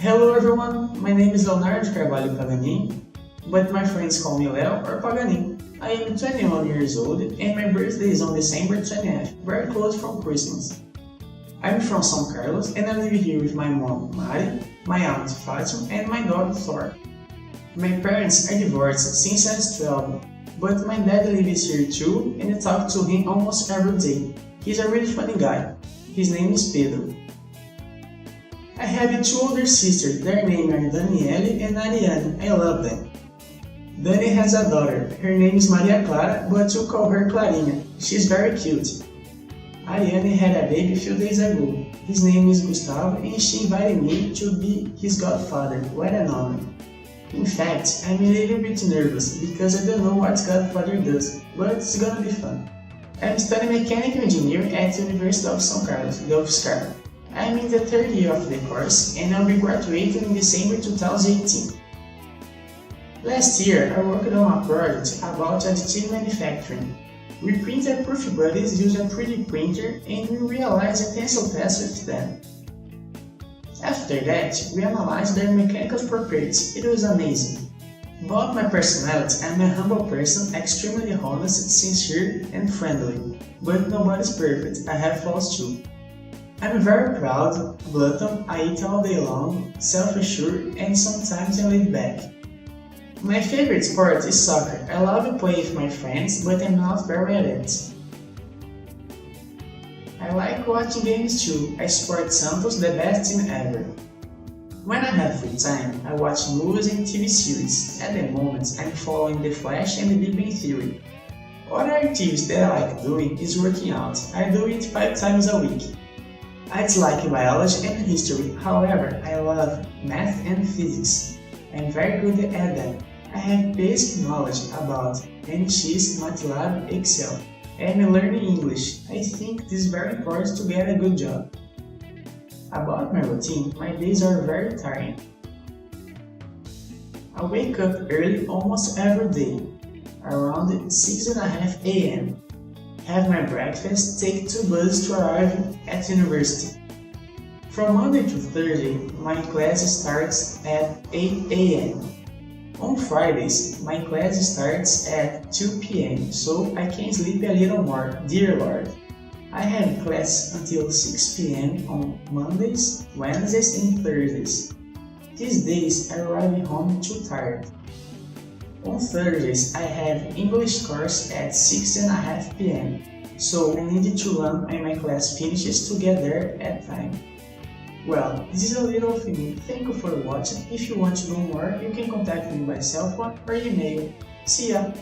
Hello everyone, my name is Leonardo Paganin, but my friends call me Leo or Paganin. I am 21 years old and my birthday is on December 20th, very close from Christmas. I'm from São Carlos and I live here with my mom, Mari, my aunt, Fatima, and my dog, Thor. My parents are divorced since I was 12, but my dad lives here too and I talk to him almost every day. He's a really funny guy. His name is Pedro. I have two older sisters, their names are Daniele and Ariane. I love them. Dani has a daughter, her name is Maria Clara, but you call her Clarinha. She's very cute. Ariane had a baby a few days ago. His name is Gustavo and she invited me to be his godfather. What an honor. In fact, I'm a little bit nervous because I don't know what godfather does, but it's gonna be fun. I'm studying mechanical engineering at the University of São Carlos, the UFSCar. I'm in the third year of the course and I'll be graduating in December 2018. Last year, I worked on a project about additive manufacturing. We printed proof bodies using a 3D printer and we realized a tensile test with them. After that, we analyzed their mechanical properties. It was amazing. About my personality, I'm a humble person, extremely honest, sincere, and friendly. But nobody's perfect, I have flaws too. I'm very proud, glutton, I eat all day long, self-assured, and sometimes I laid back. My favorite sport is soccer. I love to play with my friends, but I'm not very at it. I like watching games too. I support Santos, the best team ever. When I have free time, I watch movies and TV series. At the moment, I'm following The Flash and The Big Bang Theory. Other activities that I like doing is working out. I do it 5 times a week. I dislike biology and history, however, I love math and physics. I'm very good at them. I have basic knowledge about NX, MATLAB, Excel, and I'm learning English. I think this is very important to get a good job. About my routine, my days are very tiring. I wake up early almost every day, around 6:30 a.m. Have my breakfast, take 2 buses to arrive at university. From Monday to Thursday, my class starts at 8 a.m. On Fridays, my class starts at 2 p.m. so I can sleep a little more, dear Lord. I have class until 6 p.m. on Mondays, Wednesdays and Thursdays. These days I arrive home too tired. On Thursdays, I have English course at 6:30 p.m. so I need to run when my class finishes to get there at time. Well, this is a little of me. Thank you for watching. If you want to know more, you can contact me by cell phone or email. See ya!